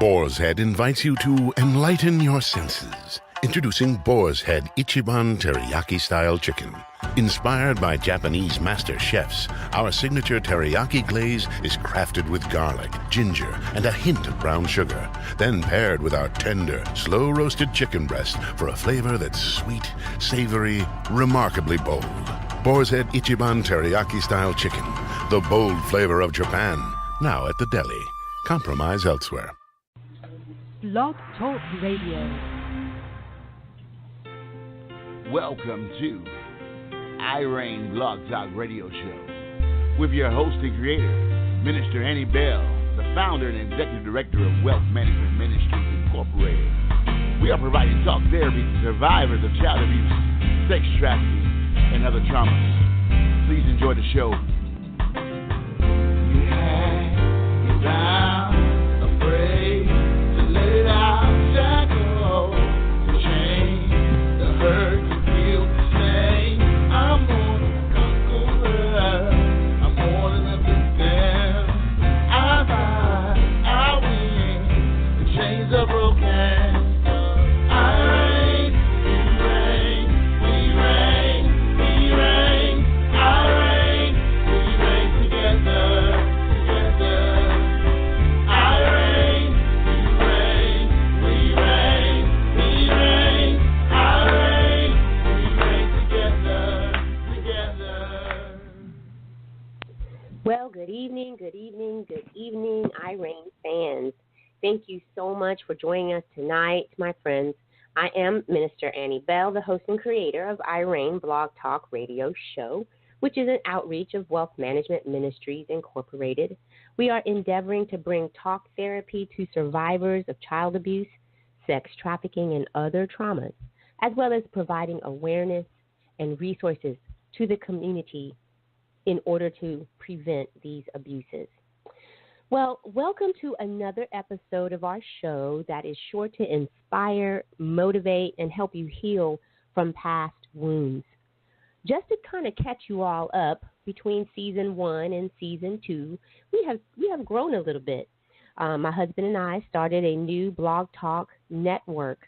Boar's Head invites you to enlighten your senses. Introducing Boar's Head Ichiban Teriyaki-style chicken. Inspired by Japanese master chefs, our signature teriyaki glaze is crafted with garlic, ginger, and a hint of brown sugar, then paired with our tender, slow-roasted chicken breast for a flavor that's sweet, savory, remarkably bold. Boar's Head Ichiban Teriyaki-style chicken, the bold flavor of Japan, now at the deli. Compromise elsewhere. Blog Talk Radio. Welcome to R.E.I.G.N Blog Talk Radio Show with your host and creator, Minister Annie Bell, the founder and executive director of Wealth Management Ministries Incorporated. We are providing talk therapy to survivors of child abuse, sex trafficking, and other traumas. Please enjoy the show. Down, afraid to let it out, shackle, to change the hurt, to feel the same. I'm more than a conqueror, I'm more than a victim. I fight, I win, the chains are broken. I reign, we reign, we reign, we reign. I reign, we reign together. Well, good evening, good evening, good evening, R.E.I.G.N fans. Thank you so much for joining us tonight, my friends. I am Minister Annie Bell, the host and creator of R.E.I.G.N Blog Talk Radio Show, which is an outreach of Wealth Management Ministries Incorporated. We are endeavoring to bring talk therapy to survivors of child abuse, sex trafficking, and other traumas, as well as providing awareness and resources to the community in order to prevent these abuses. Well, welcome to another episode of our show that is sure to inspire, motivate, and help you heal from past wounds. Just to kind of catch you all up, between season 1 and season 2, we have grown a little bit. My husband and I started a new blog talk network,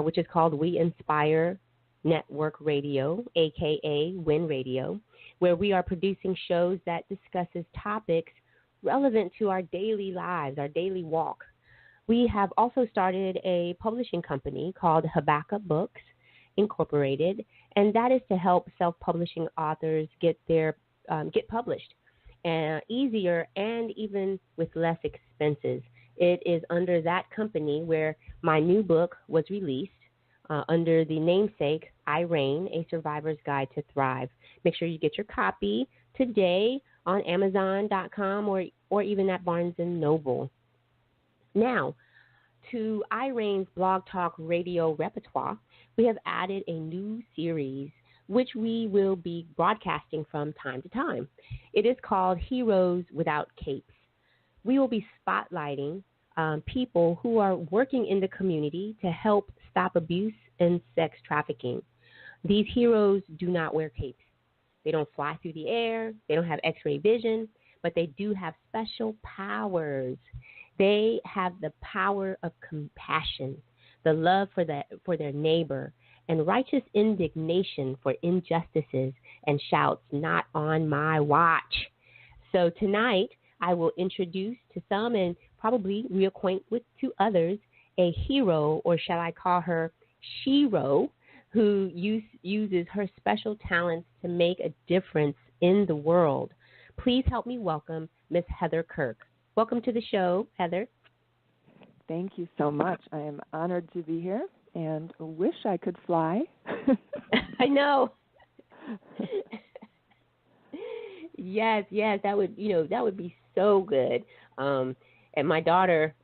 which is called We Inspire Network Radio, a.k.a. WIN Radio, where we are producing shows that discusses topics relevant to our daily lives, our daily walk. We have also started a publishing company called Habakkuk Books Incorporated, and that is to help self-publishing authors get published easier and even with less expenses. It is under that company where my new book was released, under the namesake, R.E.I.G.N, A Survivor's Guide to Thrive. Make sure you get your copy today on Amazon.com or even at Barnes & Noble. Now, to R.E.I.G.N's Blog Talk Radio repertoire, we have added a new series which we will be broadcasting from time to time. It is called Heroes Without Capes. We will be spotlighting people who are working in the community to help stop abuse and sex trafficking. These heroes do not wear capes. They don't fly through the air. They don't have X-ray vision, but they do have special powers. They have the power of compassion, the love for their neighbor, and righteous indignation for injustices, and shouts, "Not on my watch." So tonight, I will introduce to some and probably reacquaint with to others a hero, or shall I call her Shiro, who uses her special talents to make a difference in the world. Please help me welcome Miss Heather Kirk. Welcome to the show, Heather. Thank you so much. I am honored to be here and wish I could fly. I know. Yes, that would be so good. And my daughter,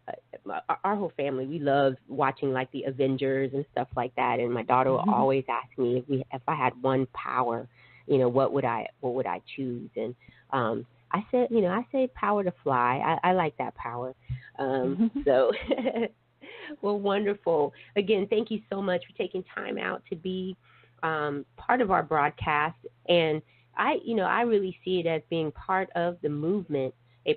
our whole family, we love watching like the Avengers and stuff like that. And my daughter will always ask me if I had one power, what would I choose? And I say power to fly. I like that power. So, well, wonderful. Again, thank you so much for taking time out to be part of our broadcast. And I really see it as being part of the movement, a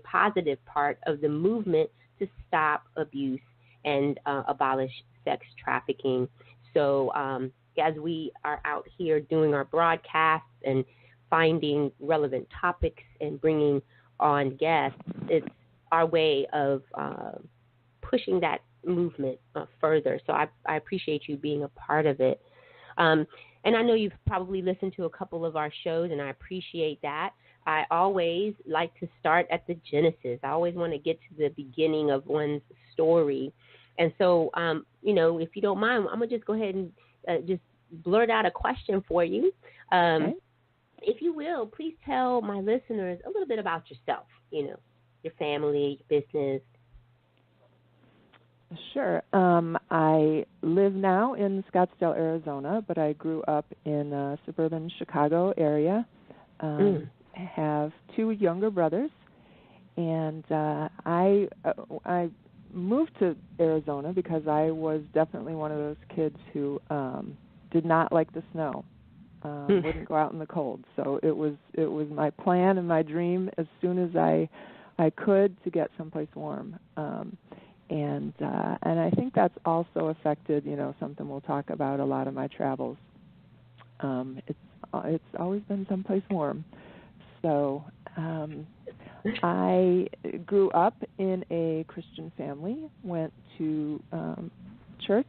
positive part of the movement to stop abuse and abolish sex trafficking. So as we are out here doing our broadcasts and finding relevant topics and bringing on guests, it's our way of pushing that movement further. So I appreciate you being a part of it. And I know you've probably listened to a couple of our shows, and I appreciate that. I always like to start at the genesis. I always want to get to the beginning of one's story. And so, if you don't mind, I'm going to just go ahead and just blurt out a question for you. Okay. If you will, please tell my listeners a little bit about yourself, your family, your business. Sure. I live now in Scottsdale, Arizona, but I grew up in suburban Chicago area. Have two younger brothers, and I moved to Arizona because I was definitely one of those kids who did not like the snow, wouldn't go out in the cold. So it was my plan and my dream as soon as I could to get someplace warm. And I think that's also affected, something we'll talk about, a lot of my travels. It's always been someplace warm. So I grew up in a Christian family, went to church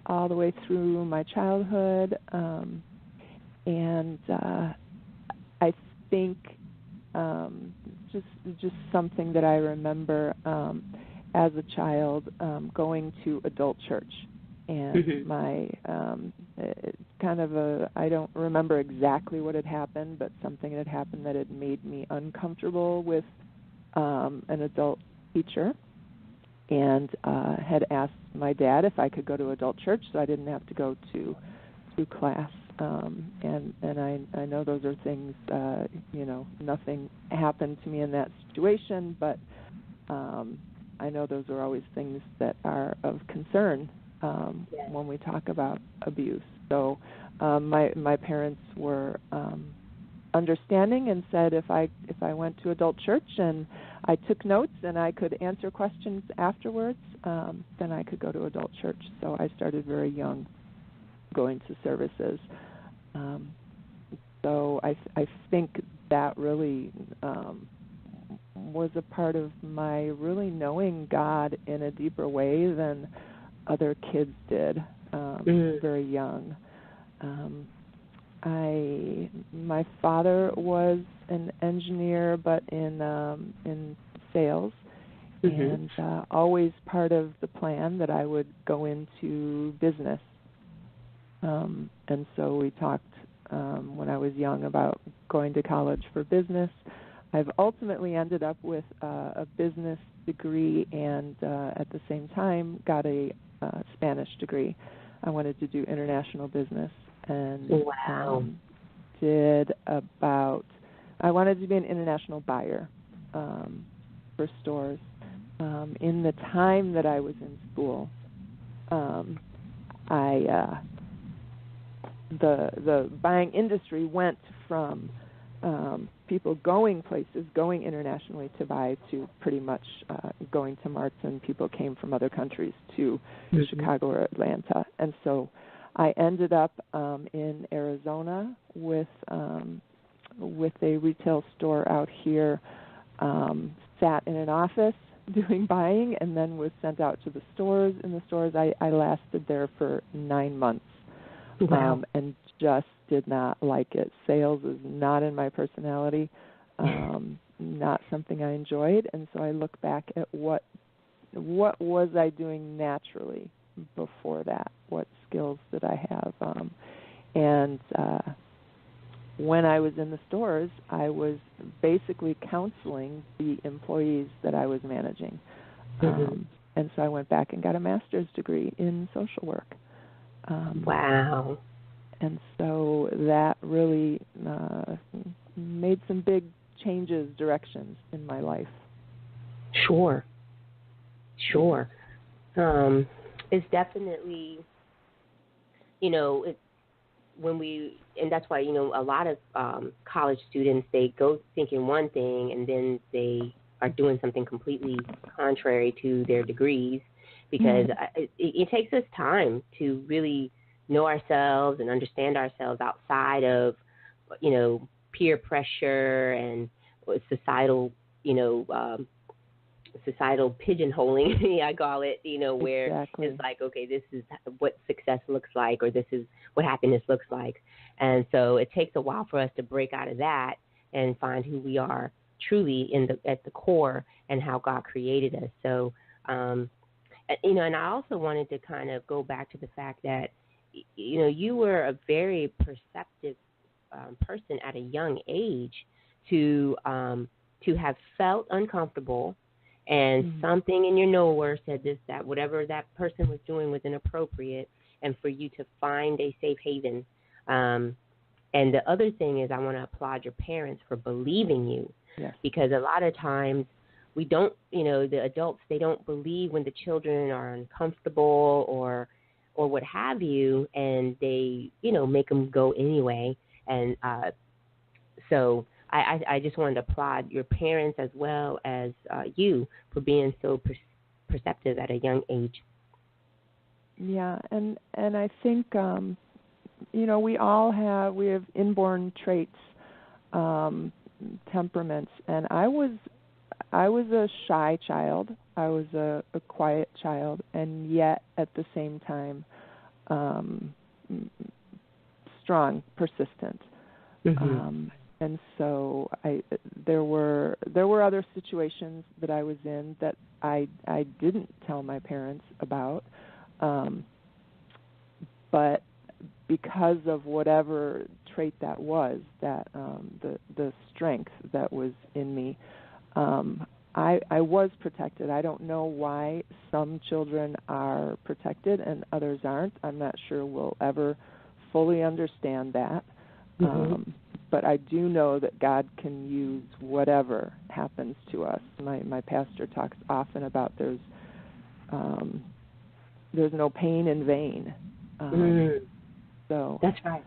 all the way through my childhood, and I think just something that I remember as a child, going to adult church, and my kind of I don't remember exactly what had happened, but something had happened that had made me uncomfortable with an adult teacher, and had asked my dad if I could go to adult church so I didn't have to go to class. And I know those are things, nothing happened to me in that situation, but I know those are always things that are of concern when we talk about abuse. So my parents were understanding and said if I went to adult church and I took notes and I could answer questions afterwards, then I could go to adult church. So I started very young going to services. So I think that really was a part of my really knowing God in a deeper way than other kids did, very young. My father was an engineer, but in sales, and always part of the plan that I would go into business. And so we talked when I was young about going to college for business. I've ultimately ended up with a business degree and at the same time got a Spanish degree. I wanted to do international business and I wanted to be an international buyer for stores. In the time that I was in school, the buying industry went from people going places, going internationally to buy, to pretty much going to marts, and people came from other countries to Chicago or Atlanta. And so I ended up in Arizona with a retail store out here, sat in an office doing buying, and then was sent out to the stores. In the stores, I lasted there for 9 months. Wow. And just did not like it. Sales is not in my personality, not something I enjoyed. And so I look back at what was I doing naturally before that? What skills did I have? And when I was in the stores, I was basically counseling the employees that I was managing. And so I went back and got a master's degree in social work. Wow. And so that really made some big changes, directions in my life. Sure. It's definitely, and that's why, a lot of college students, they go thinking one thing and then they are doing something completely contrary to their degrees, because it takes us time to really know ourselves and understand ourselves outside of, peer pressure and societal, societal pigeonholing, I call it, where Exactly. it's like, okay, this is what success looks like, or this is what happiness looks like. And so it takes a while for us to break out of that and find who we are truly at the core and how God created us. So, and I also wanted to kind of go back to the fact that, you were a very perceptive person at a young age to have felt uncomfortable, and something in your knower said that whatever that person was doing was inappropriate, and for you to find a safe haven. And the other thing is, I want to applaud your parents for believing you, because a lot of times we don't, the adults, they don't believe when the children are uncomfortable or what have you, and they, make them go anyway. And so I just wanted to applaud your parents as well as you for being so perceptive at a young age. Yeah, and I think we have inborn traits, temperaments, and I was a shy child. I was a quiet child, and yet at the same time strong, persistent. And so there were other situations that I was in that I didn't tell my parents about, but because of whatever trait that was, that the strength that was in me, I was protected. I don't know why some children are protected and others aren't. I'm not sure we'll ever fully understand that. But I do know that God can use whatever happens to us. My pastor talks often about there's no pain in vain. So that's right.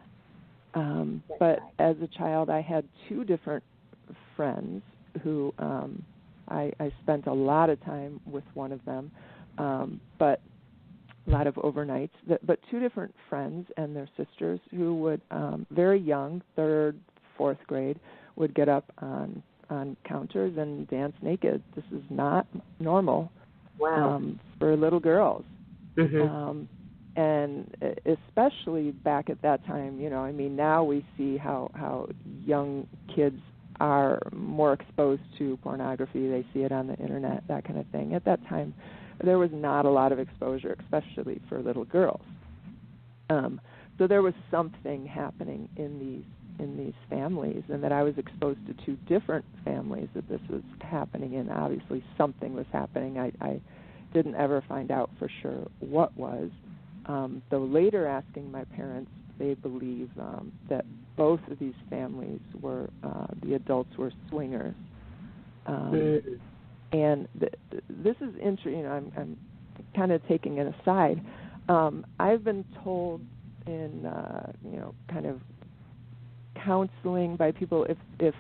But as a child, I had two different friends who I spent a lot of time with one of them, but a lot of overnights. But two different friends and their sisters who would, very young, 3rd, 4th grade, would get up on counters and dance naked. This is not normal for little girls. And especially back at that time, now we see how young kids are more exposed to pornography. They see it on the internet, that kind of thing. At that time, there was not a lot of exposure, especially for little girls. So there was something happening in these families, and that I was exposed to two different families that this was happening in. Obviously, something was happening. I didn't ever find out for sure what was. Though later asking my parents, they believe that both of these families were, the adults were swingers. And this is interesting. I'm kind of taking it aside. I've been told in, kind of counseling by people, if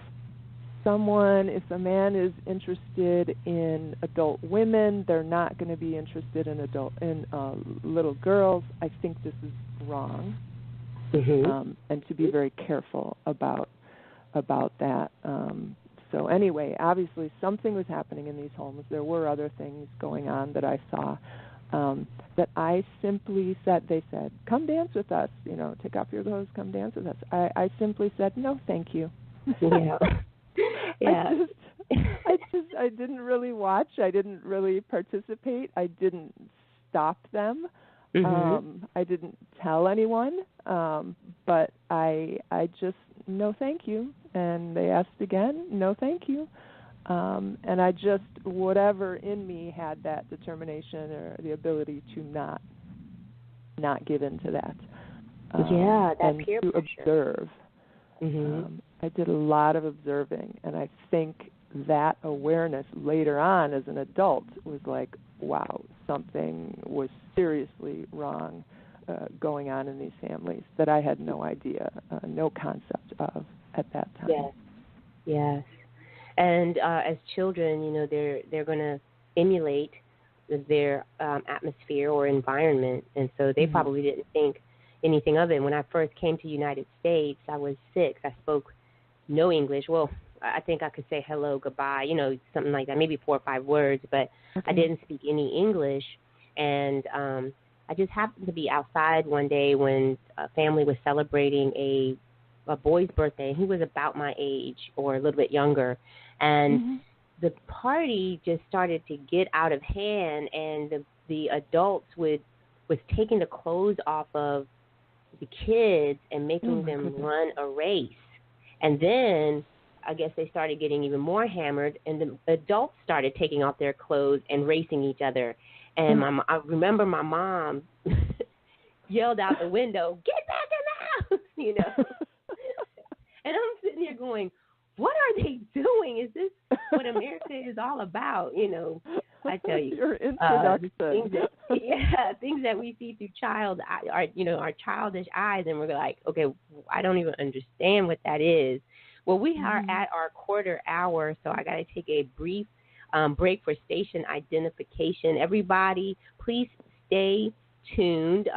a man is interested in adult women, they're not going to be interested in little girls. I think this is wrong, and to be very careful about that. So anyway, obviously something was happening in these homes. There were other things going on that I saw, that I simply said, they said, come dance with us, take off your clothes, come dance with us. I simply said, no, thank you. I didn't really watch. I didn't really participate. I didn't stop them. I didn't tell anyone. But I just, no, thank you. And they asked again, no, thank you. And I just, whatever in me had that determination or the ability to not give in to that. That and peer to pressure. observe. I did a lot of observing, and I think that awareness later on as an adult was like, wow, something was seriously wrong going on in these families that I had no idea, no concept of at that time. Yes. And as children, they're going to emulate their atmosphere or environment, and so they probably didn't think anything of it. When I first came to the United States, I was 6. I spoke no English. Well, I think I could say hello, goodbye, something like that, maybe 4 or 5 words, but I didn't speak any English. And I just happened to be outside one day when a family was celebrating a boy's birthday. He was about my age or a little bit younger. And the party just started to get out of hand, and the adults was taking the clothes off of the kids and making them run a race. And then I guess they started getting even more hammered, and the adults started taking off their clothes and racing each other. And I remember my mom yelled out the window, "Get back in the house!" And I'm sitting here going, what are they doing? Is this what America is all about? I tell you, your introduction. Things that we see through our childish eyes, and we're like, okay, I don't even understand what that is. Well, we are at our quarter hour, so I got to take a brief break for station identification. Everybody, please stay tuned.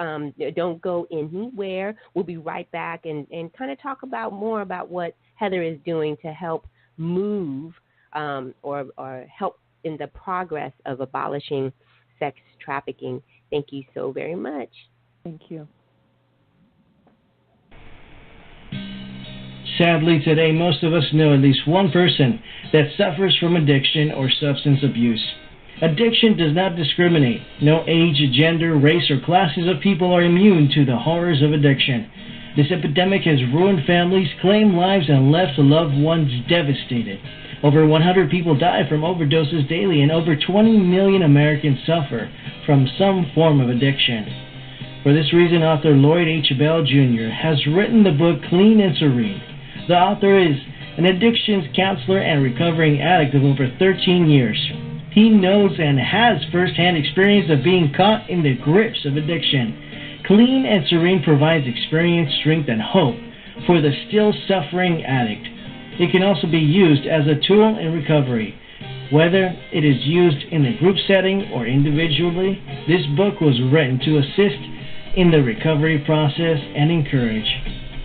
Don't go anywhere. We'll be right back and kind of talk more about what Heather is doing to help move or help in the progress of abolishing sex trafficking. Thank you so very much. Thank you. Sadly, today, most of us know at least one person that suffers from addiction or substance abuse. Addiction does not discriminate. No age, gender, race, or classes of people are immune to the horrors of addiction. This epidemic has ruined families, claimed lives, and left loved ones devastated. Over 100 people die from overdoses daily, and over 20 million Americans suffer from some form of addiction. For this reason, author Lloyd H. Bell, Jr. has written the book Clean and Serene. The author is an addictions counselor and recovering addict of over 13 years. He knows and has first-hand experience of being caught in the grips of addiction. Clean and Serene provides experience, strength, and hope for the still suffering addict. It can also be used as a tool in recovery. Whether it is used in a group setting or individually, this book was written to assist in the recovery process and encourage.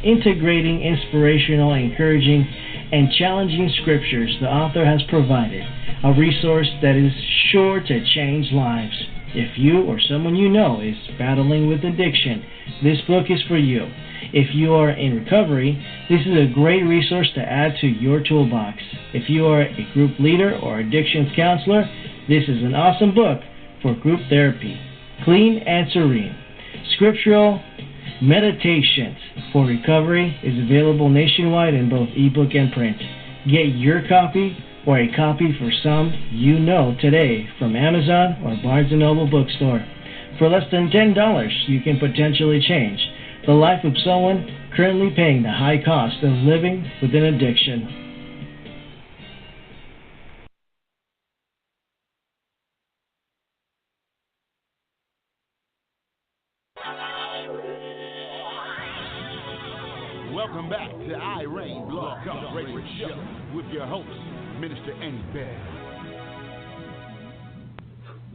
Integrating inspirational, encouraging, and challenging scriptures, the author has provided a resource that is sure to change lives. If you or someone you know is battling with addiction, this book is for you. If you are in recovery, this is a great resource to add to your toolbox. If you are a group leader or addictions counselor, this is an awesome book for group therapy. Clean and Serene. Scriptural Meditations for Recovery is available nationwide in both ebook and print. Get your copy or a copy for some you know today from Amazon or Barnes & Noble bookstore. For less than $10, you can potentially change the life of someone currently paying the high cost of living with an addiction. Welcome back to R.E.I.G.N. Blog Talk Radio Show with your host, Minister Annie Bell.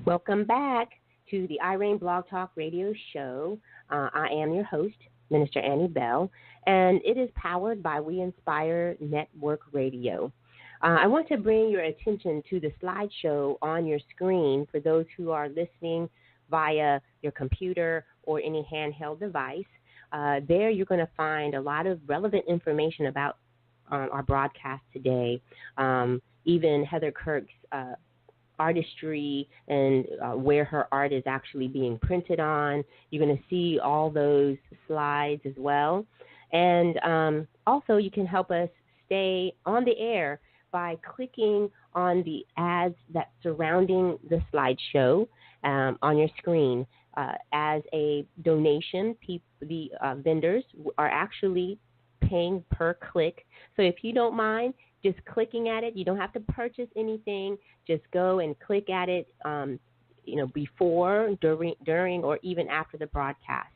Welcome back to the R.E.I.G.N. Blog Talk Radio Show. I am your host, Minister Annie Bell, and it is powered by We Inspire Network Radio. I want to bring your attention to the slideshow on your screen for those who are listening via your computer or any handheld device. There you're going to find a lot of relevant information about our broadcast today, even Heather Kirk's artistry and where her art is actually being printed on. You're going to see all those slides as well. And also you can help us stay on the air by clicking on the ads that's surrounding the slideshow on your screen. As a donation, the vendors are actually paying per click. So if you don't mind just clicking at it, you don't have to purchase anything. Just go and click at it, before, during, or even after the broadcast.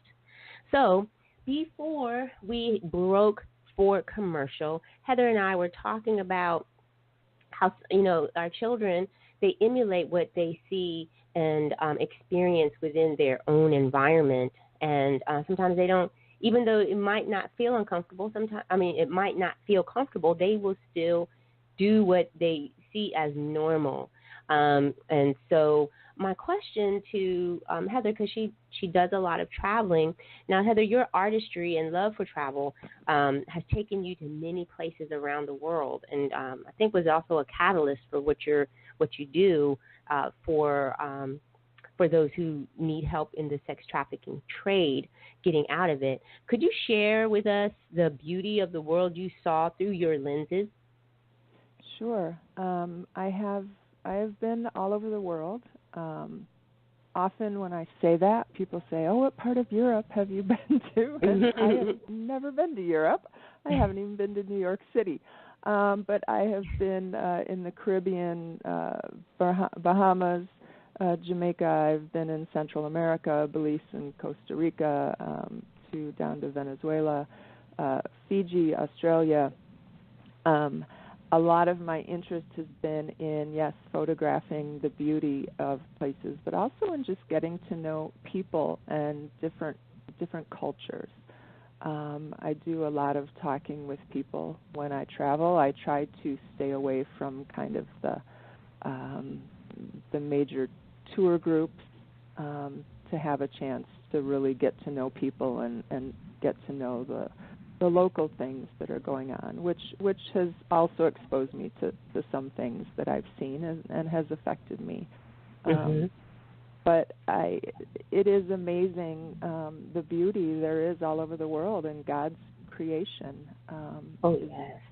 So before we broke for commercial, Heather and I were talking about how, our children, they emulate what they see and experience within their own environment. And sometimes they don't, even though it might not feel uncomfortable, it might not feel comfortable, they will still do what they see as normal. And so my question to Heather, because she does a lot of traveling. Now, Heather, your artistry and love for travel has taken you to many places around the world, and I think was also a catalyst for what you do for those who need help in the sex trafficking trade, getting out of it. Could you share with us the beauty of the world you saw through your lenses? Sure. I have been all over the world. Often when I say that, people say, "Oh, what part of Europe have you been to?" And I have never been to Europe. I haven't even been to New York City. But I have been in the Caribbean, Bahamas, Jamaica. I've been in Central America, Belize and Costa Rica, down to Venezuela, Fiji, Australia. A lot of my interest has been in, yes, photographing the beauty of places, but also in just getting to know people and different cultures. I do a lot of talking with people when I travel. I try to stay away from kind of the major tour groups to have a chance to really get to know people and get to know the local things that are going on, which has also exposed me to some things that I've seen and has affected me. But it is amazing the beauty there is all over the world, and God's creation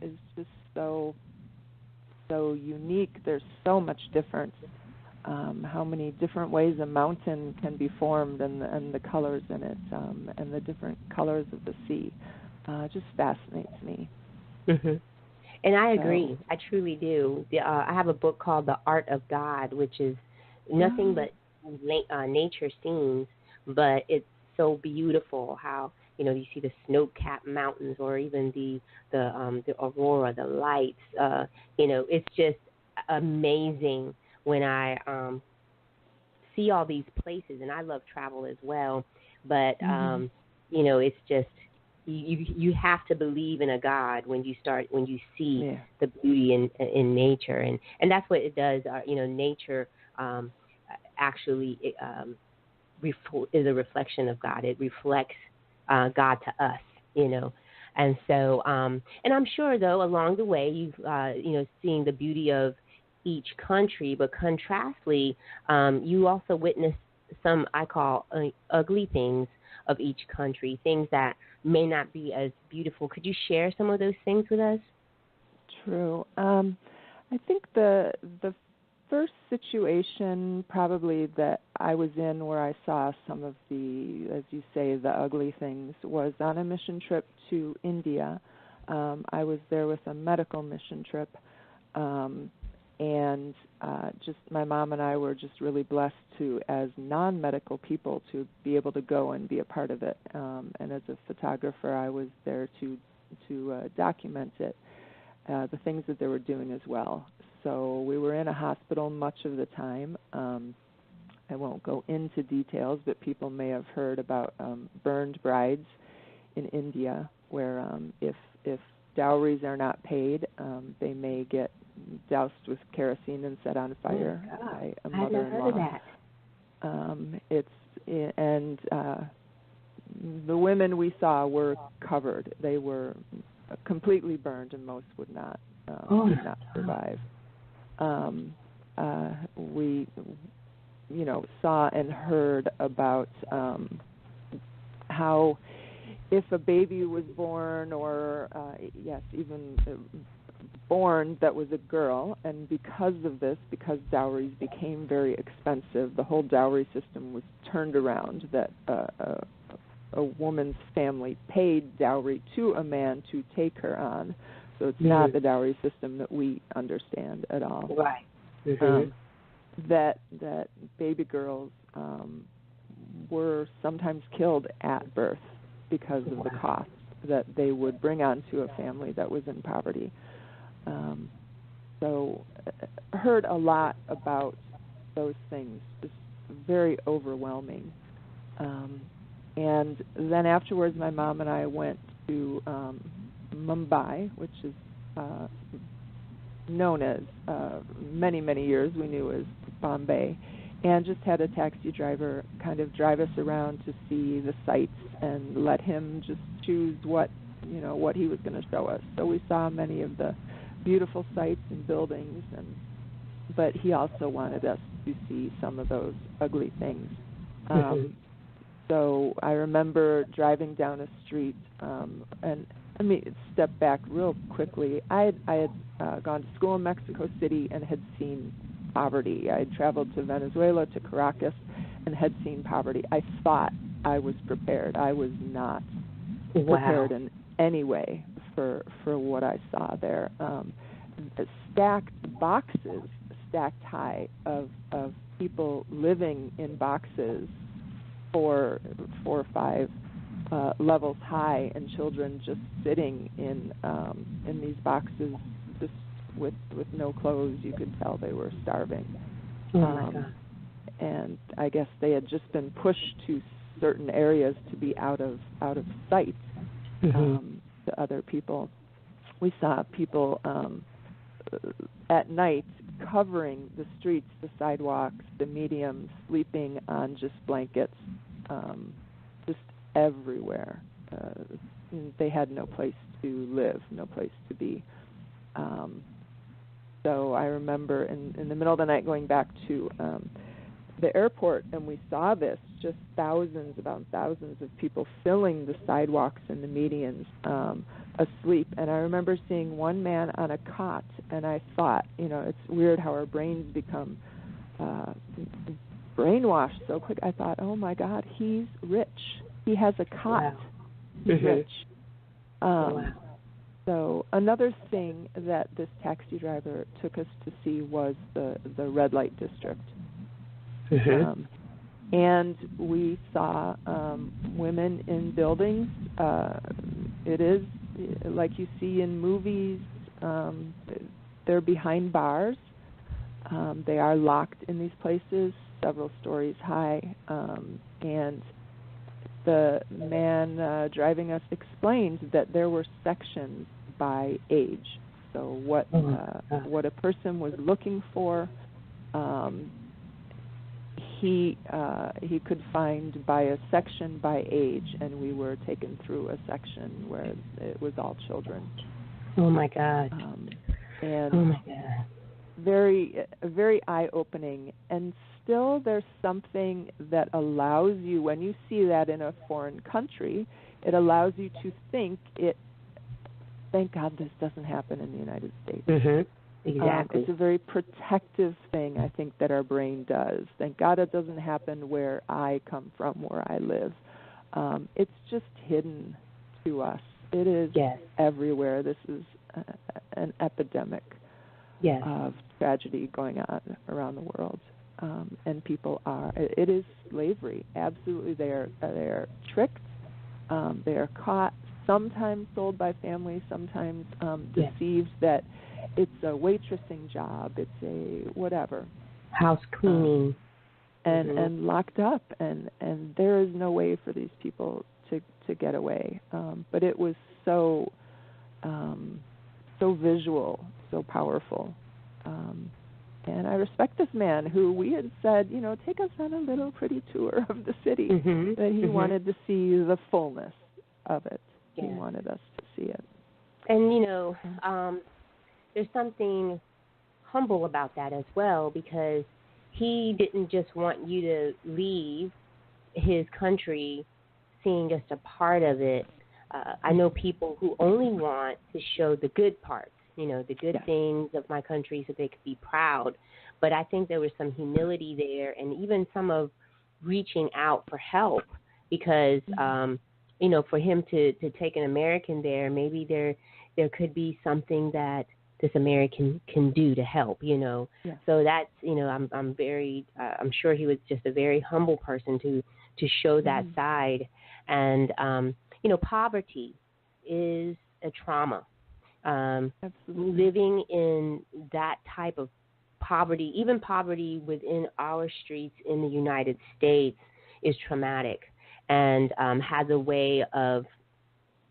is just so unique. There's so much difference. How many different ways a mountain can be formed, and the colors in it, and the different colors of the sea. Just fascinates me. And I agree. I truly do. I have a book called The Art of God, which is nothing but nature scenes, but it's so beautiful how, you see the snow-capped mountains, or even the aurora, the lights. It's just amazing when I see all these places, and I love travel as well. But it's just you have to believe in a God when you see the beauty in nature, and that's what it does. Nature actually is a reflection of God. It reflects God to us, and so and I'm sure though along the way you've seeing the beauty of each country, but contrastly, you also witnessed some I call ugly things of each country, things that may not be as beautiful. Could you share some of those things with us? True. I think the first situation probably that I was in where I saw some of the, as you say, the ugly things was on a mission trip to India. I was there with a medical mission trip, and just my mom and I were just really blessed to, as non-medical people, to be able to go and be a part of it. And as a photographer, I was there to document it, the things that they were doing as well. So we were in a hospital much of the time. I won't go into details, but people may have heard about burned brides in India, where if dowries are not paid, they may get doused with kerosene and set on fire by a mother-in-law. I've never heard of that. The women we saw were covered. They were completely burned, and most would not survive. We saw and heard about how if a baby was born, or even born that was a girl, and because dowries became very expensive, the whole dowry system was turned around, that a woman's family paid dowry to a man to take her on. So it's not the dowry system that we understand at all. Right. That baby girls were sometimes killed at birth because of the cost that they would bring onto a family that was in poverty. So heard a lot about those things. It's very overwhelming. And then afterwards, my mom and I went to Mumbai, which is known as, many, many years we knew as Bombay, and just had a taxi driver kind of drive us around to see the sights and let him just choose what he was going to show us. So we saw many of the beautiful sights and buildings, but he also wanted us to see some of those ugly things. So I remember driving down a street, and let me step back real quickly. I had gone to school in Mexico City and had seen poverty. I had traveled to Venezuela, to Caracas, and had seen poverty. I thought I was prepared. I was not prepared in any way for what I saw there. Stacked boxes, stacked high of people living in boxes, 4 or 5 levels high, and children just sitting in these boxes, just with no clothes. You could tell they were starving. Oh my God. And I guess they had just been pushed to certain areas to be out of sight to other people. We saw people at night covering the streets, the sidewalks, the mediums, sleeping on just blankets, just everywhere. They had no place to live, no place to be. So I remember in the middle of the night going back to the airport, and we saw this, just thousands of people filling the sidewalks and the medians, asleep. And I remember seeing one man on a cot, and I thought, it's weird how our brains become brainwashed so quick. I thought, oh my God, he's rich. He has a cot. Wow. He's rich. Wow. So another thing that this taxi driver took us to see was the red light district. And we saw women in buildings. It is like you see in movies. They're behind bars. They are locked in these places, several stories high. And the man driving us explained that there were sections by age. So what a person was looking for, he could find by a section by age, and we were taken through a section where it was all children. Oh my God. And oh my God. very eye-opening. And still there's something that allows you, when you see that in a foreign country, it allows you to think thank God this doesn't happen in the United States. Exactly. It's a very protective thing, I think, that our brain does. Thank God it doesn't happen where I come from, where I live. It's just hidden to us. It is everywhere. This is an epidemic of tragedy going on around the world. And people it is slavery. Absolutely. They are tricked. They are caught, sometimes sold by families, sometimes deceived that it's a waitressing job, it's a whatever. House cleaning. And locked up, and there is no way for these people to get away. But it was so visual, so powerful. And I respect this man who we had said, take us on a little pretty tour of the city, that he wanted to see the fullness of it. He wanted us to see it. And, there's something humble about that as well, because he didn't just want you to leave his country seeing just a part of it. I know people who only want to show the good parts, the good things of my country so they could be proud. But I think there was some humility there, and even some of reaching out for help, because, for him to take an American there, maybe there could be something that this American can do to help, So that's, I'm very, I'm sure he was just a very humble person to show that side. And, poverty is a trauma. Absolutely. living in that type of poverty, even poverty within our streets in the United States, is traumatic and has a way of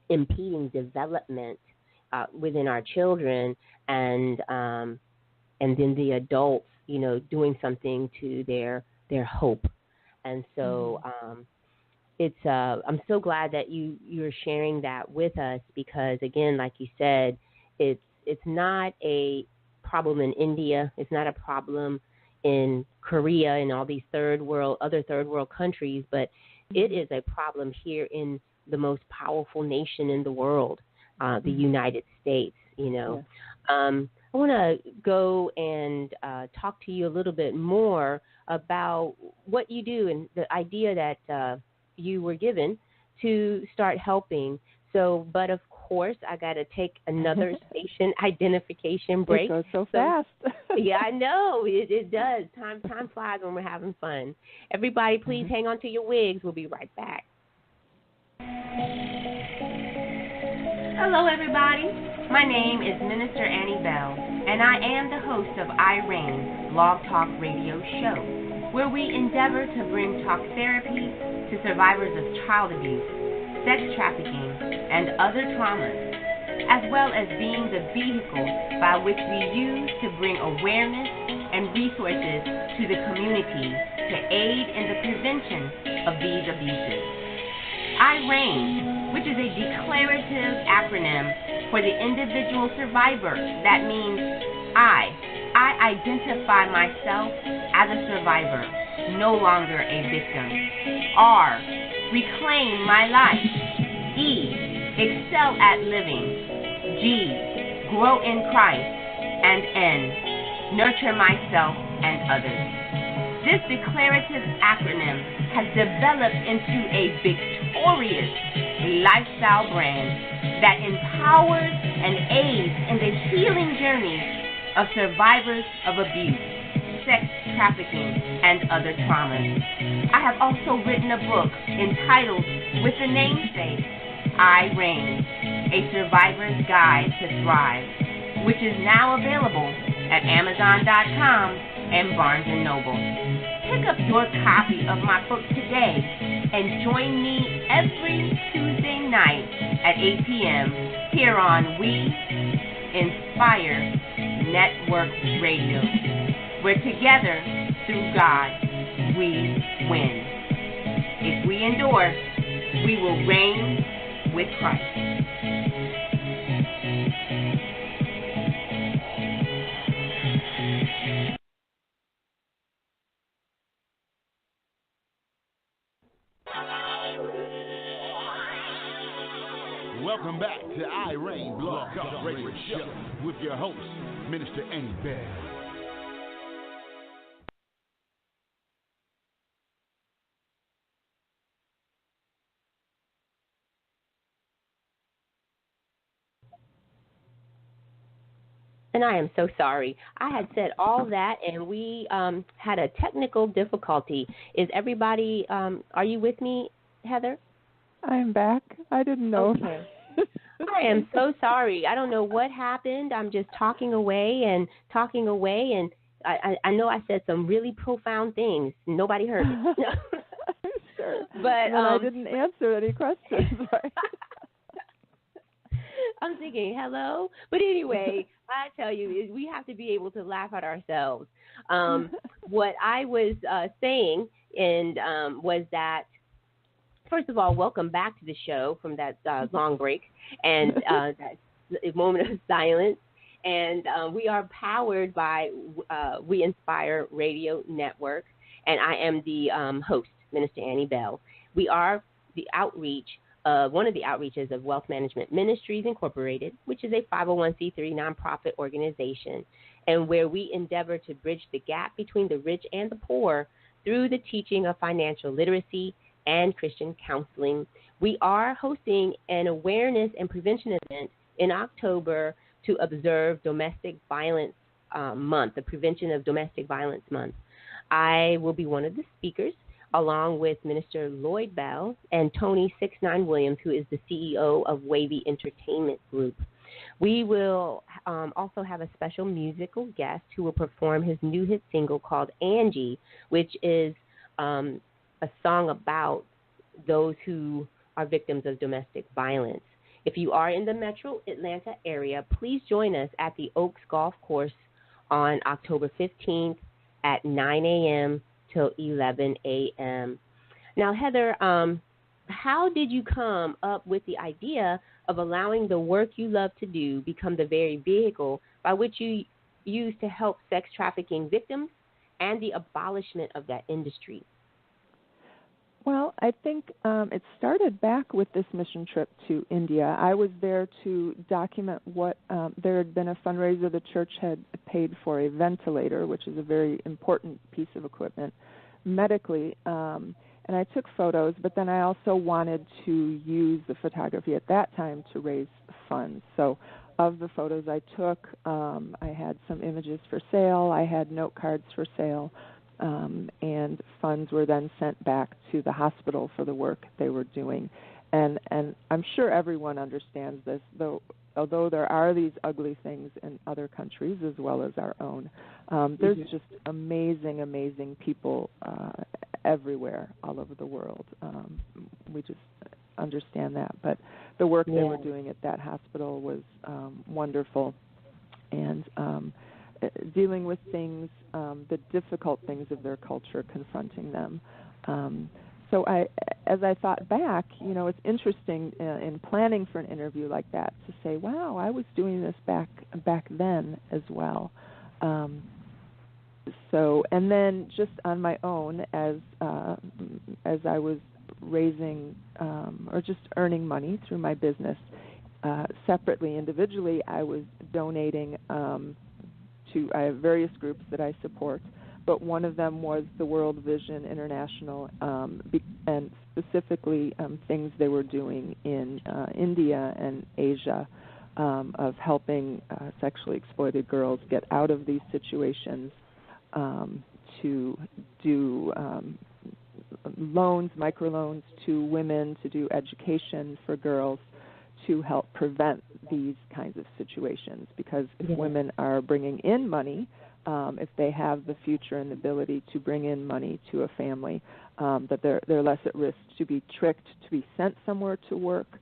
impeding development within our children, and then the adults, doing something to their hope. And so it's I'm so glad that you're sharing that with us, because again, like you said, it's not a problem in India, it's not a problem in Korea and all these other third world countries, but it is a problem here in the most powerful nation in the world, the United States. I want to go and talk to you a little bit more about what you do and the idea that you were given to start helping. So, but of course, I got to take another station identification break. It goes so fast. Yeah, I know. It does. Time flies when we're having fun. Everybody, please hang on to your wigs. We'll be right back. Hello, everybody. My name is Minister Annie Bell, and I am the host of R.E.I.G.N, Blog Talk Radio Show, where we endeavor to bring talk therapy to survivors of child abuse, sex trafficking, and other traumas, as well as being the vehicle by which we use to bring awareness and resources to the community to aid in the prevention of these abuses. R.E.I.G.N, which is a declarative acronym for the individual survivor. That means I identify myself as a survivor, no longer a victim. R, reclaim my life. E, excel at living. G, grow in Christ. And N, nurture myself and others. This declarative acronym has developed into a victorious lifestyle brand that empowers and aids in the healing journey of survivors of abuse, sex trafficking, and other traumas. I have also written a book entitled, with the namesake, R.E.I.G.N, A Survivor's Guide to Thrive, which is now available at Amazon.com and Barnes & Noble. Pick up your copy of my book today and join me every Tuesday night at 8 p.m. here on We Inspire Network Radio, where together, through God, we win. If we endure, we will reign with Christ. Welcome back to R.E.I.G.N Blog Talk Radio Show with your host, Minister Annie Bell. And I am so sorry. I had said all that, and we had a technical difficulty. Is everybody, are you with me, Heather? I'm back. I didn't know. Okay. I am so sorry. I don't know what happened. I'm just talking away, and I know I said some really profound things. Nobody heard me. Sure. But I didn't answer any questions, right? I'm thinking, hello? But anyway, I tell you, we have to be able to laugh at ourselves. What I was saying was that, first of all, welcome back to the show from that long break and that moment of silence. And we are powered by We Inspire Radio Network, and I am the host, Minister Annie Bell. We are the outreach, one of the outreaches of Wealth Management Ministries Incorporated, which is a 501c3 nonprofit organization, and where we endeavor to bridge the gap between the rich and the poor through the teaching of financial literacy and Christian counseling. We are hosting an awareness and prevention event in October to observe Domestic Violence Month, the Prevention of Domestic Violence Month. I will be one of the speakers, along with Minister Lloyd Bell and Tony 69 Williams, who is the CEO of Wavy Entertainment Group. We will also have a special musical guest who will perform his new hit single called Angie, which is a song about those who are victims of domestic violence. If you are in the metro Atlanta area, please join us at the Oaks Golf Course on October 15th at 9 a.m. till 11 a.m. Now, Heather, how did you come up with the idea of allowing the work you love to do become the very vehicle by which you use to help sex trafficking victims and the abolishment of that industry? Well, I think it started back with this mission trip to India. I was there to document what there had been a fundraiser. The church had paid for a ventilator, which is a very important piece of equipment medically, and I took photos, but then I also wanted to use the photography at that time to raise funds. So of the photos I took, I had some images for sale, I had note cards for sale, and funds were then sent back to the hospital for the work they were doing. And I'm sure everyone understands this, although there are these ugly things in other countries as well as our own. There's just amazing, amazing people everywhere, all over the world. We just understand that. But the work they were doing at that hospital was wonderful. And dealing with things, the difficult things of their culture, confronting them. So as I thought back, it's interesting in planning for an interview like that to say, wow, I was doing this back then as well. And then just on my own, as I was raising or just earning money through my business, separately, individually, I was donating I have various groups that I support, but one of them was the World Vision International, and specifically things they were doing in India and Asia of helping sexually exploited girls get out of these situations, to do loans, microloans to women, to do education for girls, to help prevent these kinds of situations. Because if women are bringing in money, if they have the future and the ability to bring in money to a family, that they're less at risk to be tricked, to be sent somewhere to work,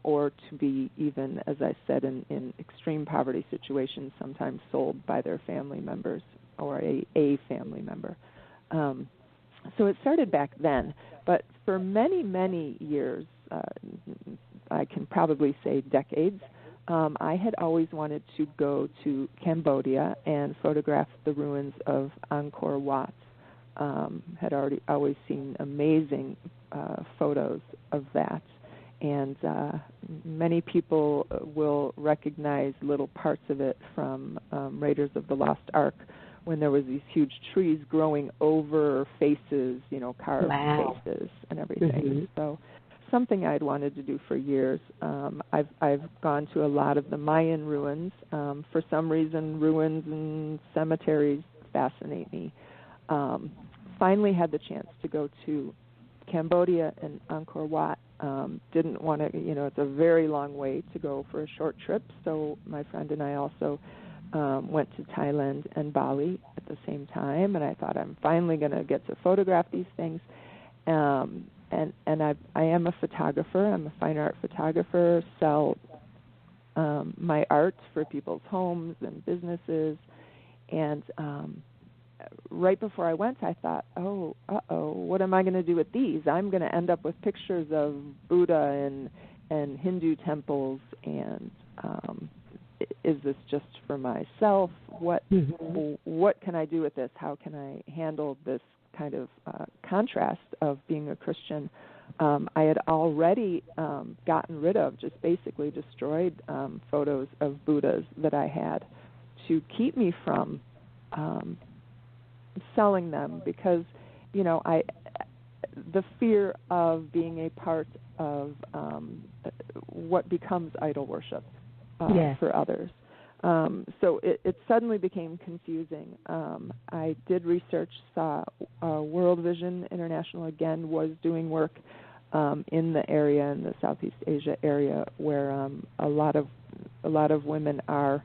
or to be even, as I said, in extreme poverty situations, sometimes sold by their family members or a family member. So it started back then, but for many, many years, I can probably say decades, I had always wanted to go to Cambodia and photograph the ruins of Angkor Wat. Had always seen amazing photos of that. And many people will recognize little parts of it from Raiders of the Lost Ark, when there was these huge trees growing over faces, carved faces and everything. So something I'd wanted to do for years. I've gone to a lot of the Mayan ruins. For some reason, ruins and cemeteries fascinate me. Finally had the chance to go to Cambodia and Angkor Wat. Didn't want to, it's a very long way to go for a short trip, so my friend and I also went to Thailand and Bali at the same time, and I thought I'm finally going to get to photograph these things. And I am a photographer. I'm a fine art photographer, sell my art for people's homes and businesses. And right before I went, I thought, what am I going to do with these? I'm going to end up with pictures of Buddha and Hindu temples, and is this just for myself? What can I do with this? How can I handle this kind of contrast of being a Christian? I had already gotten rid of, just basically destroyed photos of Buddhas that I had to keep me from selling them, because the fear of being a part of what becomes idol worship for others. So it suddenly became confusing. I did research, saw World Vision International again was doing work in the area, in the Southeast Asia area, where a lot of a lot of women are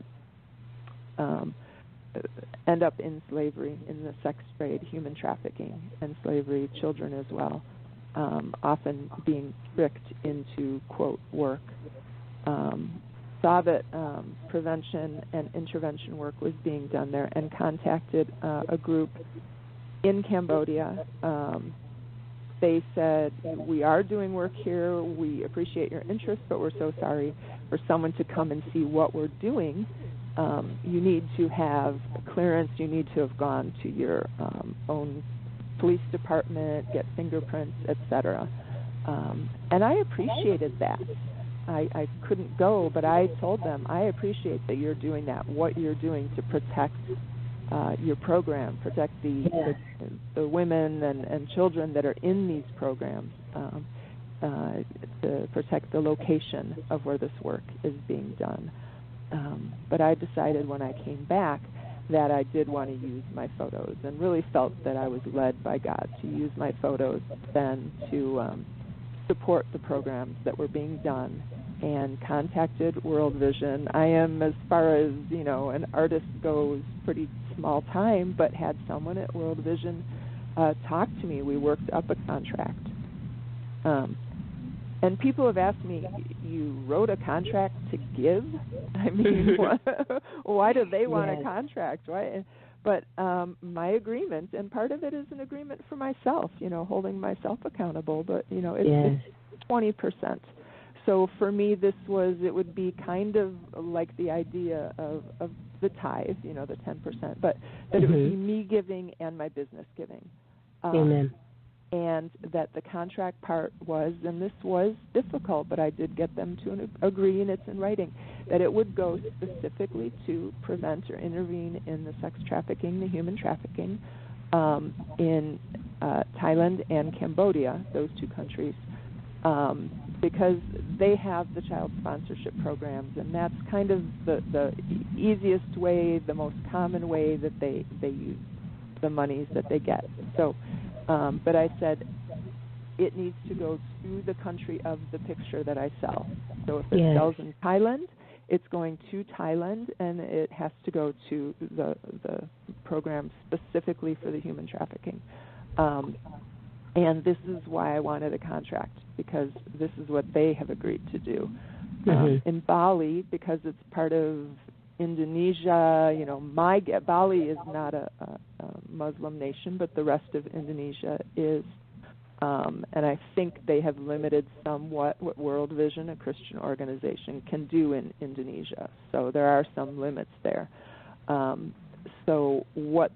end up in slavery, in the sex trade, human trafficking, and slavery, children as well, often being tricked into, quote, work. Saw that prevention and intervention work was being done there and contacted a group in Cambodia. They said, we are doing work here, we appreciate your interest, but we're so sorry for someone to come and see what we're doing. You need to have clearance, you need to have gone to your own police department, get fingerprints, etc. And I appreciated that. I couldn't go, but I told them, I appreciate that you're doing that, what you're doing to protect your program, protect the women and children that are in these programs, to protect the location of where this work is being done. But I decided when I came back that I did want to use my photos, and really felt that I was led by God to use my photos then to support the programs that were being done, and contacted World Vision. I am, as far as, an artist goes, pretty small time, but had someone at World Vision talk to me. We worked up a contract. And people have asked me, you wrote a contract to give? I mean, why do they want a contract, right? But my agreement, and part of it is an agreement for myself, holding myself accountable, but, it's 20%. So for me, it would be kind of like the idea of the tithe, the 10%, but that it would be me giving and my business giving. Amen. And that the contract part was, and this was difficult, but I did get them to agree, and it's in writing, that it would go specifically to prevent or intervene in the sex trafficking, the human trafficking, in Thailand and Cambodia, those two countries, because they have the child sponsorship programs, and that's kind of the easiest way, the most common way that they use the monies that they get. So, but I said it needs to go to the country of the picture that I sell. So if it sells in Thailand, it's going to Thailand, and it has to go to the program specifically for the human trafficking. And this is why I wanted a contract, because this is what they have agreed to do. In Bali, because it's part of Indonesia, Bali is not a Muslim nation, but the rest of Indonesia is. And I think they have limited somewhat what World Vision, a Christian organization, can do in Indonesia. So there are some limits there. So what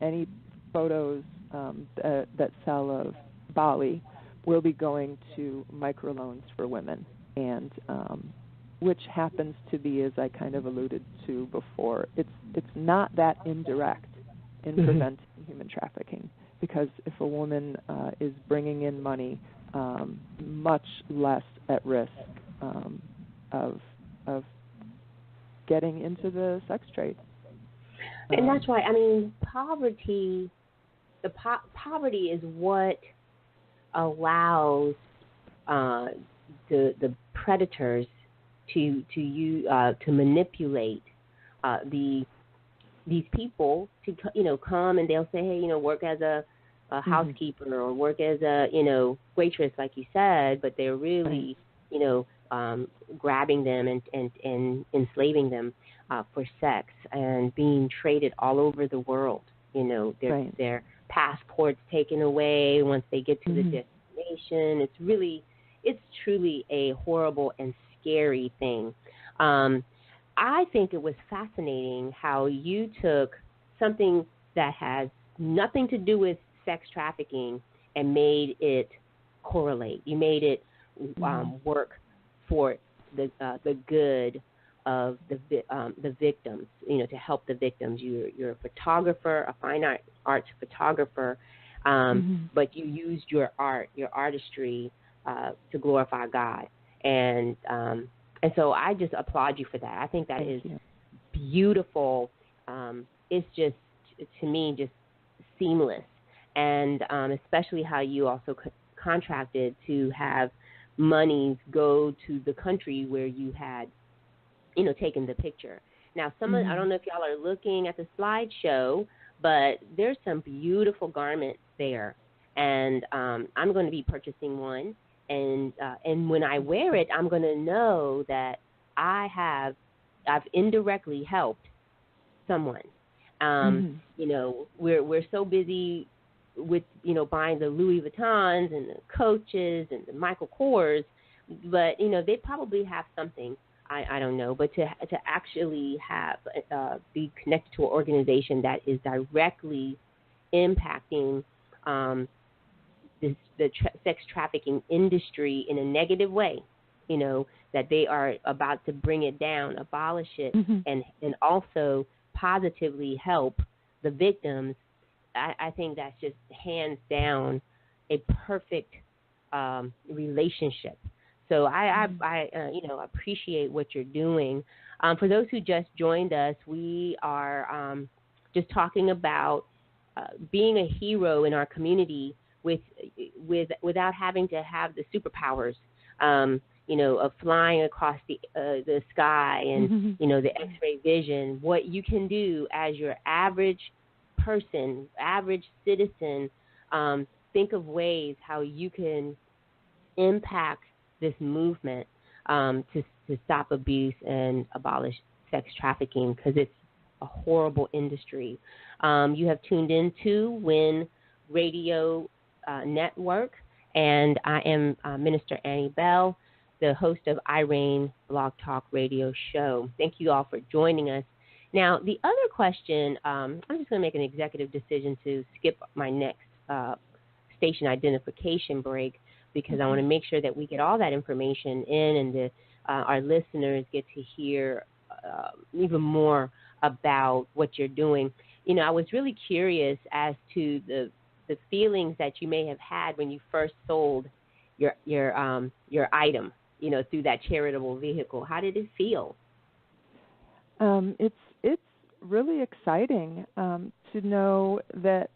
any photos that sell of Bali will be going to microloans for women, and which happens to be, as I kind of alluded to before, it's not that indirect in preventing human trafficking, because if a woman is bringing in money, much less at risk of getting into the sex trade. And that's why, poverty, poverty is what allows the predators to manipulate these people to come, and they'll say, hey, work as a housekeeper or work as a waitress, like you said, but they're really grabbing them and enslaving them for sex, and being traded all over the world. Their passports taken away once they get to the destination. It's truly a horrible and scary thing. I think it was fascinating how you took something that has nothing to do with sex trafficking and made it correlate. You made it work for the good of the victims, to help the victims. You're a photographer, a fine arts photographer, but you used your art, your artistry, to glorify God. And so I just applaud you for that. I think that is beautiful. It's just, to me, just seamless. And especially how you also contracted to have monies go to the country where you had taking the picture. Now, I don't know if y'all are looking at the slideshow, but there's some beautiful garments there, and I'm going to be purchasing one, and when I wear it, I'm going to know that I've indirectly helped someone. We're so busy with buying the Louis Vuittons and the Coaches and the Michael Kors, but they probably have something. I don't know, but to actually have be connected to an organization that is directly impacting the sex trafficking industry in a negative way, that they are about to bring it down, abolish it, and also positively help the victims. I think that's just hands down a perfect relationship. So I appreciate what you're doing. For those who just joined us, we are just talking about being a hero in our community without having to have the superpowers, of flying across the sky and the X-ray vision. What you can do as your average person, average citizen, think of ways how you can impact this movement to stop abuse and abolish sex trafficking, because it's a horrible industry. You have tuned into WIN Radio Network, and I am Minister Annie Bell, the host of I.R.E.I.G.N Blog Talk Radio Show. Thank you all for joining us. Now, the other question, I'm just going to make an executive decision to skip my next station identification break, because I want to make sure that we get all that information in, and our listeners get to hear even more about what you're doing. I was really curious as to the feelings that you may have had when you first sold your item, through that charitable vehicle. How did it feel? It's really exciting to know that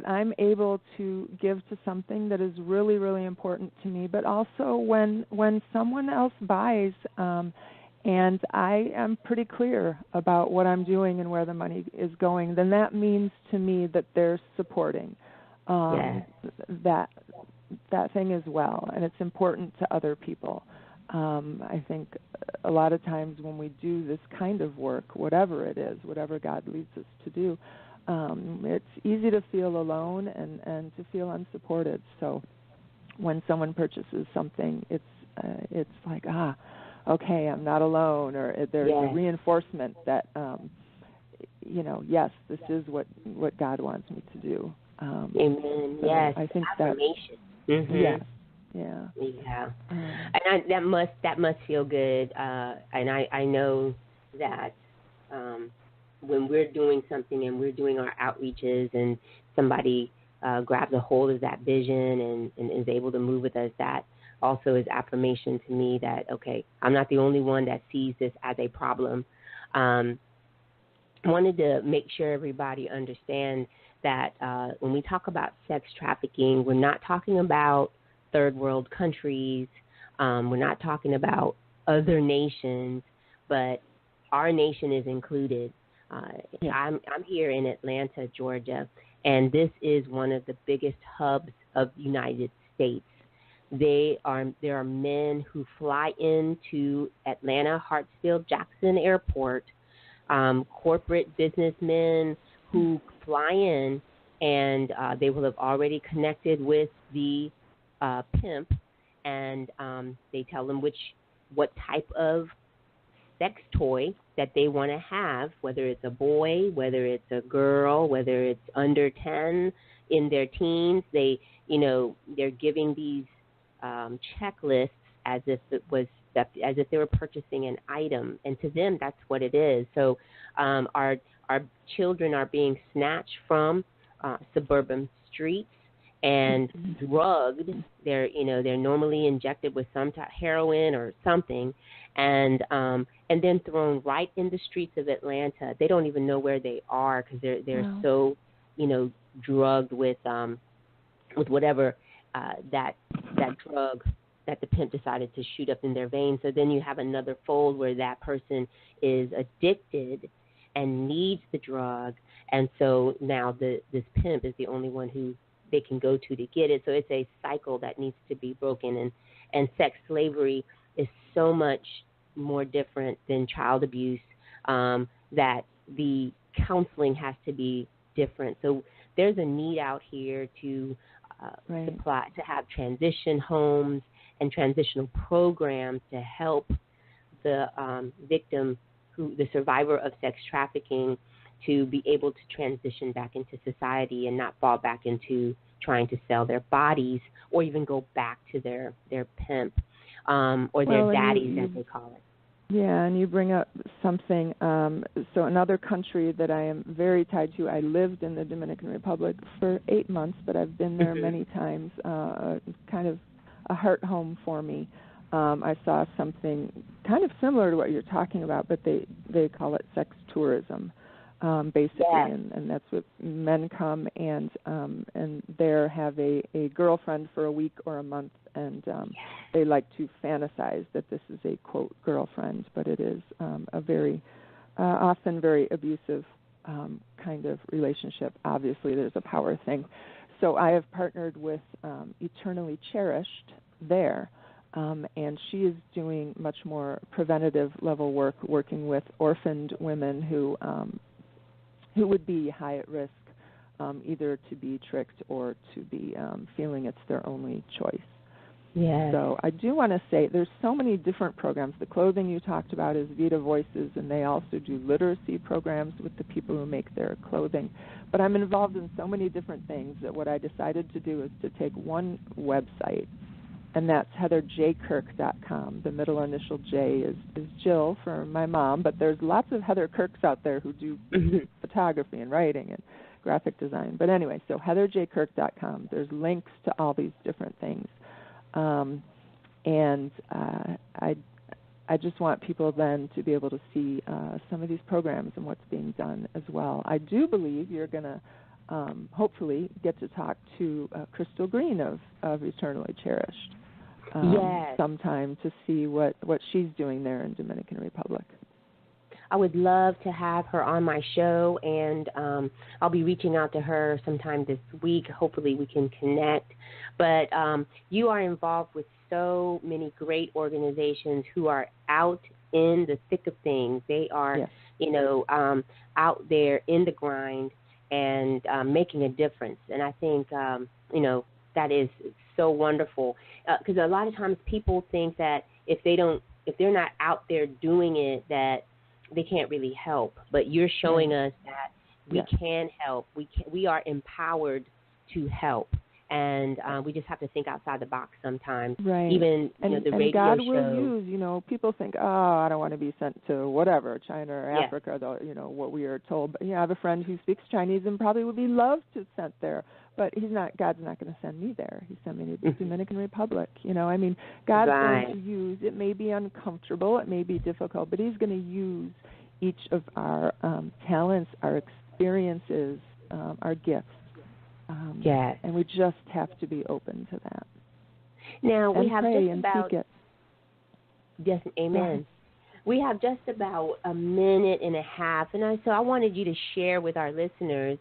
I'm able to give to something that is really, really important to me, but also when someone else buys, and I am pretty clear about what I'm doing and where the money is going, then that means to me that they're supporting that thing as well, and it's important to other people. I think a lot of times when we do this kind of work, whatever it is, whatever God leads us to do, it's easy to feel alone and to feel unsupported. So when someone purchases something, it's like, okay, I'm not alone, or there's a reinforcement that, yes, this is what God wants me to do. Amen. So yes. I think affirmation. Yes. Yeah. And that must feel good. And I know that when we're doing something and we're doing our outreaches and somebody grabs a hold of that vision and is able to move with us, that also is affirmation to me that, okay, I'm not the only one that sees this as a problem. I wanted to make sure everybody understands that when we talk about sex trafficking, we're not talking about third world countries. We're not talking about other nations, but our nation is included. I'm here in Atlanta, Georgia, and this is one of the biggest hubs of the United States. There are men who fly into Atlanta, Hartsfield, Jackson Airport, corporate businessmen who fly in, and they will have already connected with the pimp, and they tell them what type of sex toy that they want to have, whether it's a boy, whether it's a girl, whether it's under 10, in their teens. They're giving these checklists as if they were purchasing an item, and to them that's what it is. So our children are being snatched from suburban streets and drugged. They're normally injected with some type heroin or something, and then thrown right in the streets of Atlanta. They don't even know where they are because they're so drugged with whatever that drug that the pimp decided to shoot up in their veins. So then you have another fold where that person is addicted and needs the drug, and so now this pimp is the only one who they can go to get it. So it's a cycle that needs to be broken, and sex slavery is so much more different than child abuse, that the counseling has to be different. So there's a need out here to supply, to have transition homes and transitional programs to help the victim, the survivor of sex trafficking, to be able to transition back into society and not fall back into trying to sell their bodies or even go back to their pimp or their daddies, as they call it. Yeah, and you bring up something. So another country that I am very tied to, I lived in the Dominican Republic for 8 months, but I've been there many times. It's kind of a heart home for me. I saw something kind of similar to what you're talking about, but they call it sex tourism, basically, and that's what men come and there have a girlfriend for a week or a month, and they like to fantasize that this is a, quote, girlfriend, but it is a very, often very abusive kind of relationship. Obviously, there's a power thing. So I have partnered with Eternally Cherished there, and she is doing much more preventative level work, working with orphaned women who would be high at risk, either to be tricked or to be feeling it's their only choice. Yeah. So I do want to say there's so many different programs. The clothing you talked about is Vita Voices, and they also do literacy programs with the people who make their clothing. But I'm involved in so many different things that what I decided to do is to take one website, and that's heatherjkirk.com. The middle initial J is Jill for my mom, but there's lots of Heather Kirks out there who do photography and writing and graphic design. But anyway, so heatherjkirk.com. There's links to all these different things. And I just want people then to be able to see some of these programs and what's being done as well. I do believe you're going to hopefully get to talk to Crystal Green of Eternally Cherished sometime to see what she's doing there in Dominican Republic. I would love to have her on my show, and I'll be reaching out to her sometime this week. Hopefully we can connect. But you are involved with so many great organizations who are out in the thick of things. They are, out there in the grind and making a difference. And I think, that is so wonderful. Because a lot of times people think that if they're not out there doing it, that they can't really help. But you're showing us that we can help. We are empowered to help. And we just have to think outside the box sometimes. Right. Even and the radio God show. will use, people think, I don't want to be sent to whatever, China or Africa, what we are told. But I have a friend who speaks Chinese and probably would be loved to sent there. But God's not going to send me there. He sent me to the Dominican Republic. God's going to use, it may be uncomfortable, it may be difficult, but he's going to use each of our talents, our experiences, our gifts. And we just have to be open to that. Now, we have pray just and about... seek it. Yes, amen. We have just about a minute and a half, and so I wanted you to share with our listeners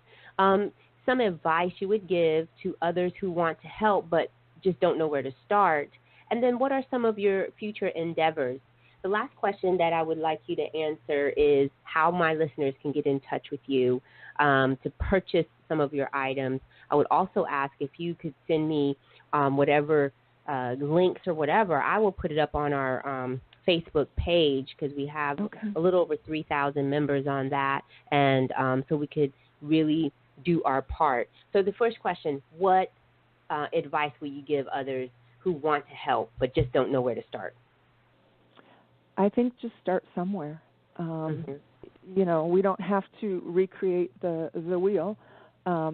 some advice you would give to others who want to help but just don't know where to start. And then what are some of your future endeavors? The last question that I would like you to answer is how my listeners can get in touch with you to purchase some of your items. I would also ask if you could send me whatever links or whatever. I will put it up on our Facebook page because we have a little over 3,000 members on that, and so we could really do our part. So the first question, what advice will you give others who want to help but just don't know where to start? I think just start somewhere. We don't have to recreate the wheel.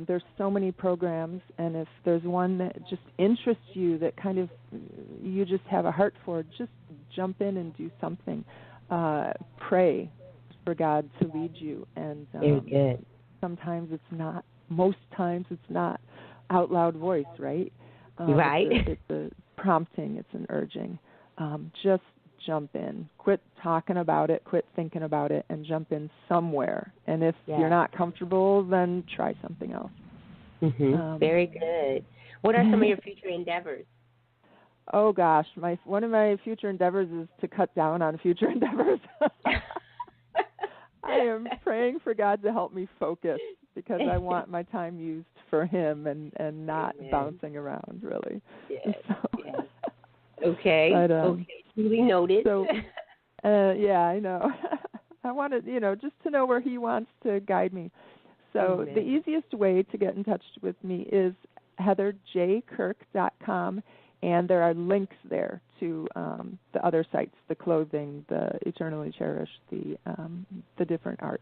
There's so many programs, and if there's one that just interests you, that kind of you just have a heart for, just jump in and do something. Pray for God to lead you. And very good. Sometimes it's not. Most times it's not out loud voice, right? Right. It's a prompting, it's an urging. Just jump in. Quit talking about it, quit thinking about it, and jump in somewhere. And if you're not comfortable, then try something else. Very good. What are some of your future endeavors? Oh gosh, one of my future endeavors is to cut down on future endeavors. I am praying for God to help me focus because I want my time used for Him and not bouncing around, really. Yes. Okay. But, okay. Duly noted. So, yeah, I know. I wanted, just to know where He wants to guide me. So the easiest way to get in touch with me is heatherjkirk.com, and there are links there to the other sites, the clothing, the Eternally Cherished, the different art.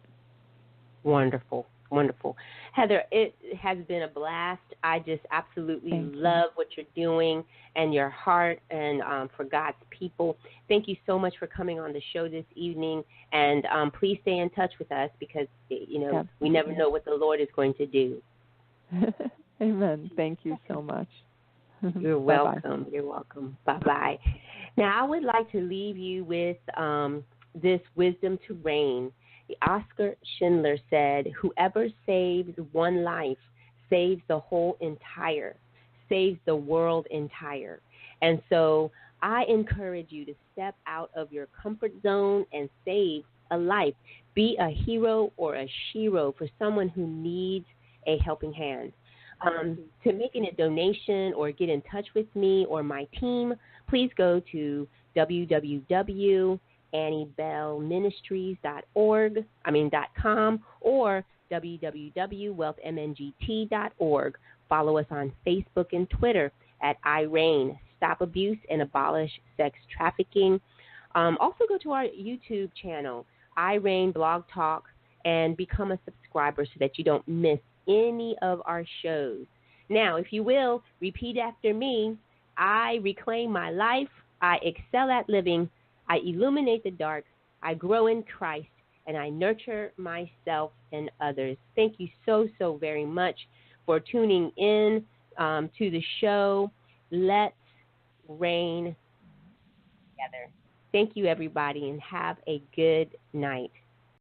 Wonderful. Wonderful. Heather, it has been a blast. I just absolutely love what you're doing and your heart and for God's people. Thank you so much for coming on the show this evening. And please stay in touch with us because, we never know what the Lord is going to do. Amen. Thank you so much. You're welcome. Bye-bye. You're welcome. Bye-bye. Now, I would like to leave you with this wisdom to reign. Oscar Schindler said, whoever saves one life saves the whole entire, saves the world entire. And so I encourage you to step out of your comfort zone and save a life. Be a hero or a shero for someone who needs a helping hand. To making a donation or get in touch with me or my team, please go to www.anniebellministries.com or www.wealthmngt.org. Follow us on Facebook and Twitter at R.E.I.G.N, Stop Abuse and Abolish Sex Trafficking. Also go to our YouTube channel, R.E.I.G.N Blog Talk, and become a subscriber so that you don't miss any of our shows. Now, if you will, repeat after me. I reclaim my life. I excel at living. I illuminate the dark. I grow in Christ, and I nurture myself and others. Thank you so, so very much for tuning in to the show. Let's reign together. Thank you, everybody, and have a good night.